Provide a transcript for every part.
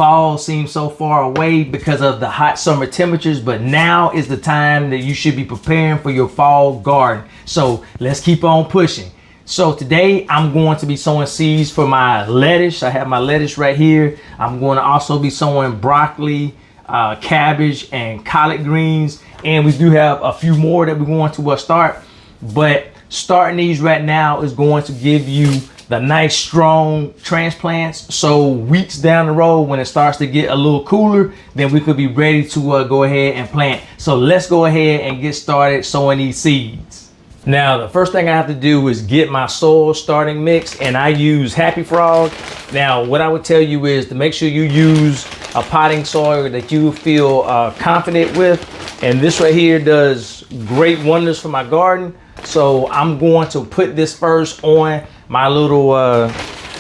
fall seems so far away because of the hot summer temperatures, but now is the time that you should be preparing for your fall garden. So let's keep on pushing. So today I'm going to be sowing seeds for my lettuce. I have my lettuce right here. I'm going to also be sowing broccoli, cabbage, and collard greens. And we do have a few more that we're going to start. But starting these right now is going to give you the nice strong transplants. So weeks down the road, when it starts to get a little cooler, then we could be ready to go ahead and plant. So let's go ahead and get started sowing these seeds. Now, the first thing I have to do is get my soil starting mix, and I use Happy Frog. Now, what I would tell you is to make sure you use a potting soil that you feel confident with. And this right here does great wonders for my garden. So I'm going to put this first on my little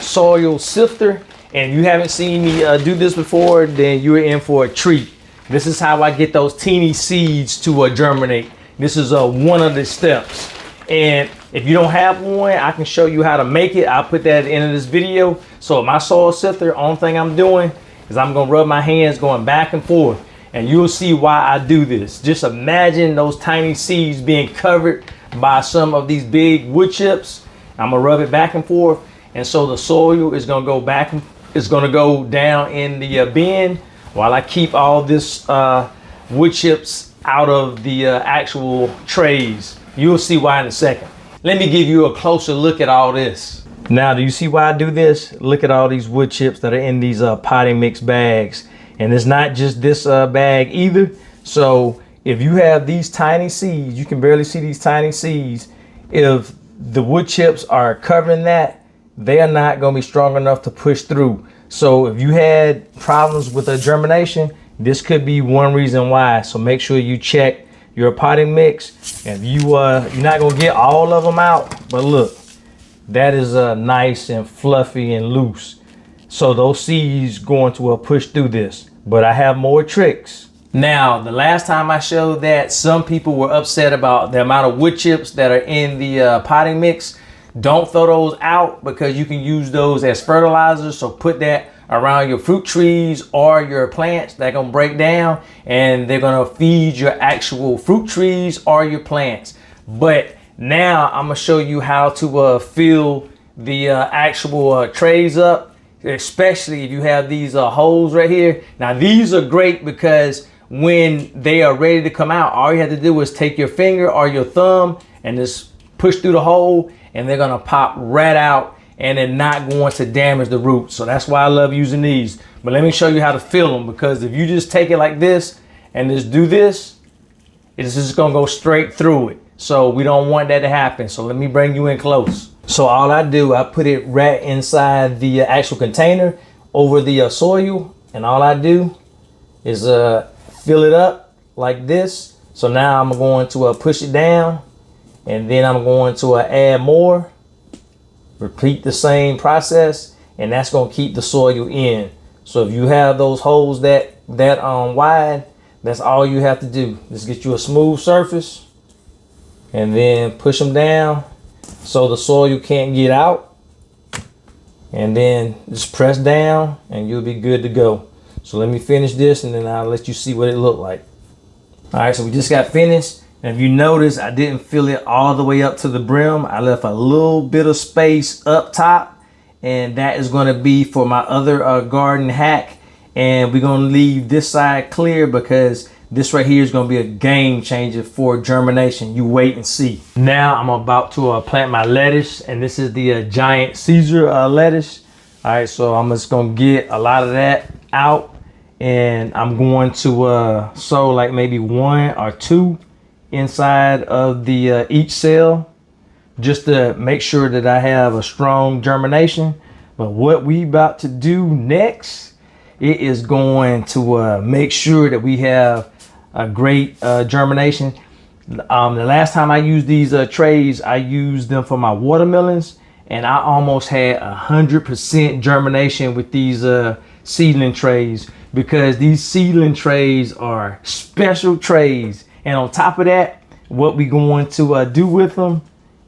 soil sifter. And if you haven't seen me do this before, then you're in for a treat. This is how I get those teeny seeds to germinate. This is one of the steps. And if you don't have one, I can show you how to make it. I'll put that at the end of this video. So my soil sifter, only thing I'm doing is I'm gonna rub my hands going back and forth. And you'll see why I do this. Just imagine those tiny seeds being covered by some of these big wood chips. I'm gonna rub it back and forth, and so the soil is gonna go back, it's gonna go down in the bin while I keep all this wood chips out of the actual trays. You'll see why in a second. Let me give you a closer look at all this. Now, do you see why I do this? Look at all these wood chips that are in these potting mix bags. And it's not just this bag either. So if you have these tiny seeds, you can barely see these tiny seeds. If the wood chips are covering that, they are not going to be strong enough to push through. So if you had problems with the germination, this could be one reason why. So make sure you check your potting mix. And you're not going to get all of them out, but look, that is nice and fluffy and loose. So those seeds going to push through this. But I have more tricks. Now, the last time I showed that, some people were upset about the amount of wood chips that are in the potting mix. Don't throw those out, because you can use those as fertilizers. So put that around your fruit trees or your plants. They're gonna break down and they're gonna feed your actual fruit trees or your plants. But now I'm gonna show you how to fill the actual trays up. Especially if you have these holes right here. Now these are great because when they are ready to come out, all you have to do is take your finger or your thumb and just push through the hole, and they're gonna pop right out, and they're not going to damage the roots. So that's why I love using these. But let me show you how to fill them, because if you just take it like this and just do this, it's just gonna go straight through it. So we don't want that to happen. So let me bring you in close. So all I do, I put it right inside the actual container over the soil, and all I do is fill it up like this. So now I'm going to push it down, and then I'm going to add more. Repeat the same process, and that's going to keep the soil in. So if you have those holes that wide, that's all you have to do. Just get you a smooth surface, and then push them down so the soil can't get out, and then just press down and you'll be good to go. So let me finish this, and then I'll let you see what it looked like. All right, so we just got finished, and if you notice, I didn't fill it all the way up to the brim. I left a little bit of space up top, and that is going to be for my other garden hack. And we're going to leave this side clear, because this right here is going to be a game changer for germination. You wait and see. Now I'm about to plant my lettuce, and this is the giant Caesar lettuce. All right, so I'm just going to get a lot of that out, and I'm going to sow like maybe 1 or 2 inside of the each cell, just to make sure that I have a strong germination. But what we about to do next, it is going to make sure that we have a great germination. The last time I used these trays, I used them for my watermelons, and I almost had 100% germination with these seedling trays, because these seedling trays are special trays. And on top of that, what we going to do with them,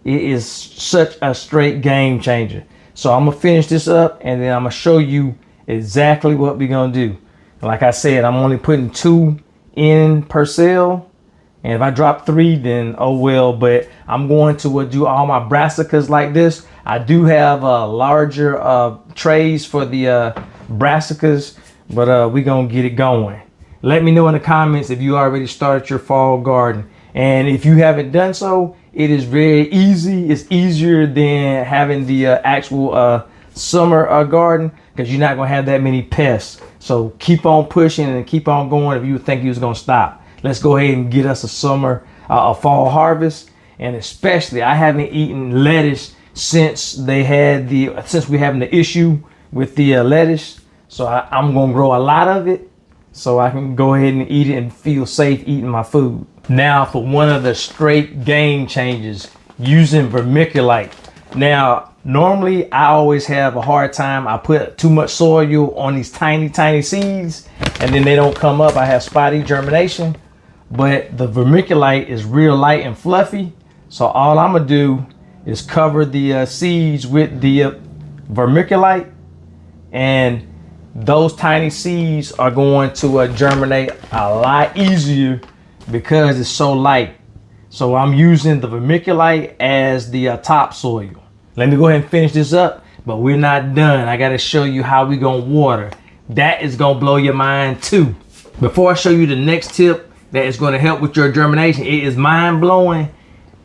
it is such a straight game changer. So I'm gonna finish this up, and then I'm gonna show you exactly what we're gonna do. Like I said, I'm only putting 2 in per cell. And if I drop 3, then oh well. But I'm going to do all my brassicas like this. I do have larger trays for the brassicas, but we're going to get it going. Let me know in the comments if you already started your fall garden. And if you haven't done so, it is very easy. It's easier than having the actual summer garden, because you're not going to have that many pests. So keep on pushing and keep on going if you think you was going to stop. Let's go ahead and get us a fall harvest. And especially, I haven't eaten lettuce since we having the issue with the lettuce. So I'm gonna grow a lot of it so I can go ahead and eat it and feel safe eating my food. Now for one of the straight game changers, using vermiculite. Now, normally I always have a hard time. I put too much soil on these tiny seeds and then they don't come up. I have spotty germination. But the vermiculite is real light and fluffy. So all I'm gonna do is cover the seeds with the vermiculite, and those tiny seeds are going to germinate a lot easier because it's so light. So I'm using the vermiculite as the topsoil. Let me go ahead and finish this up, but we're not done. I gotta show you how we gonna water. That is gonna blow your mind too. Before I show you the next tip that is going to help with your germination, it is mind-blowing.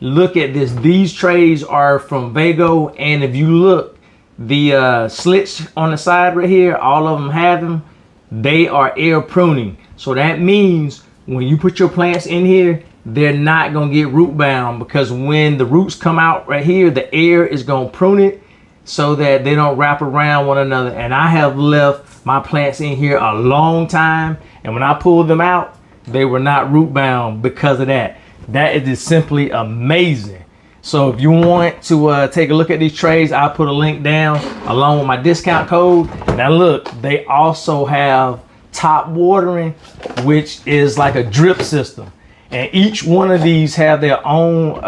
Look at this. These trays are from Vago, and if you look, the slits on the side right here, all of them have them. They are air pruning. So that means when you put your plants in here, they're not going to get root bound, because when the roots come out right here, the air is going to prune it so that they don't wrap around one another. And I have left my plants in here a long time, and when I pulled them out, they were not root bound because of that. That is just simply amazing. So if you want to take a look at these trays, I'll put a link down along with my discount code. Now look, they also have top watering, which is like a drip system. And each one of these have their own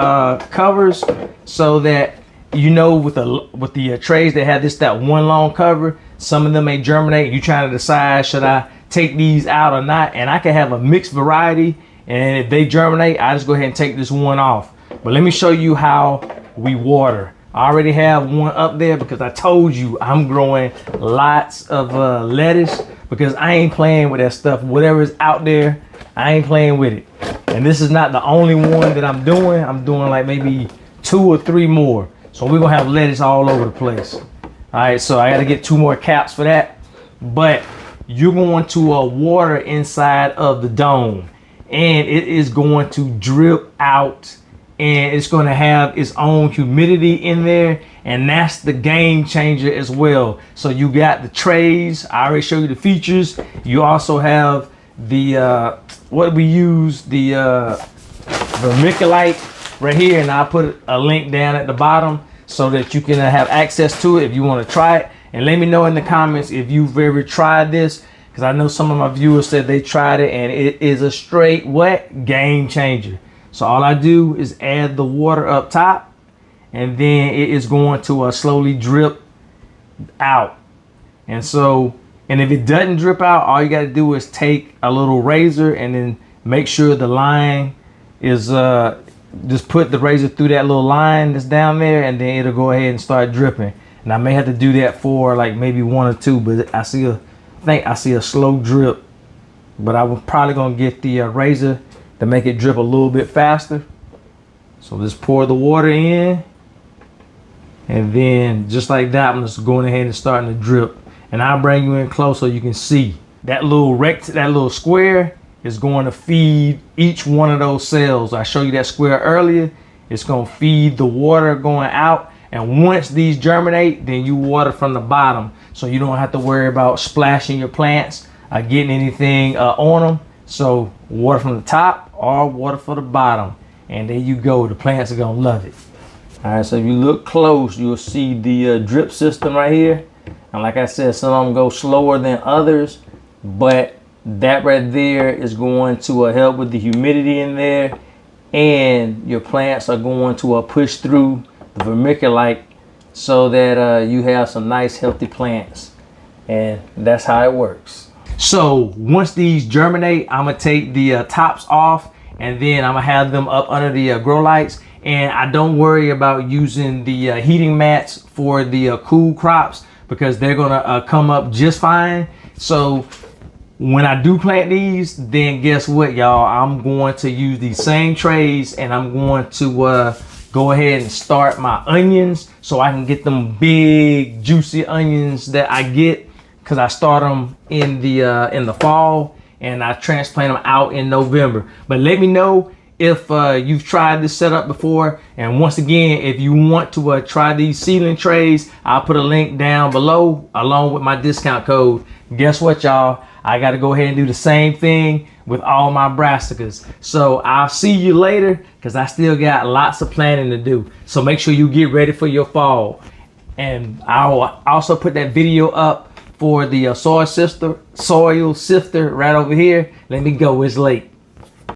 covers, so that, you know, with the trays that have that one long cover, some of them may germinate. You trying to decide, should I take these out or not? And I can have a mixed variety, and if they germinate, I just go ahead and take this one off. But let me show you how we water. I already have one up there because I told you I'm growing lots of lettuce, because I ain't playing with that stuff. Whatever is out there, I ain't playing with it. And this is not the only one that I'm doing. I'm doing like maybe 2 or 3 more. So we're gonna have lettuce all over the place. All right, so I gotta get 2 more caps for that. But you're going to water inside of the dome, and it is going to drip out, and it's going to have its own humidity in there, and that's the game changer as well. So you got the trays. I already showed you the features. You also have the what we use, the vermiculite right here, and I'll put a link down at the bottom so that you can have access to it if you want to try it. And let me know in the comments if you've ever tried this, because I know some of my viewers said they tried it, and it is a straight what game changer. So all I do is add the water up top, and then it is going to slowly drip out. And if it doesn't drip out, all you got to do is take a little razor and then make sure the line is just put the razor through that little line that's down there, and then it'll go ahead and start dripping. And I may have to do that for like maybe 1 or 2, but I think I see a slow drip. But I was probably gonna get the razor to make it drip a little bit faster. So just pour the water in, and then just like that, I'm just going ahead and starting to drip. And I'll bring you in close so you can see that little square is going to feed each one of those cells. I showed you that square earlier. It's going to feed the water going out, and once these germinate, then you water from the bottom, so you don't have to worry about splashing your plants or getting anything on them. So water from the top or water for the bottom, and there you go. The plants are gonna love it. All right, so if you look close, you'll see the drip system right here. And like I said, some of them go slower than others, but that right there is going to help with the humidity in there, and your plants are going to push through the vermiculite so that you have some nice healthy plants. and that's how it works. So once these germinate, I'm gonna take the tops off, and then I'm gonna have them up under the grow lights. And I don't worry about using the heating mats for the cool crops, because they're gonna come up just fine. So when I do plant these, then guess what, y'all? I'm going to use these same trays, and I'm going to go ahead and start my onions, so I can get them big juicy onions that I get, because I start them in the fall and I transplant them out in November. But let me know if you've tried this setup before. And once again, if you want to try these seedling trays, I'll put a link down below along with my discount code. Guess what, y'all? I got to go ahead and do the same thing with all my brassicas. So I'll see you later, because I still got lots of planning to do. So make sure you get ready for your fall. And I'll also put that video up for the soil sifter right over here. Let me go, it's late.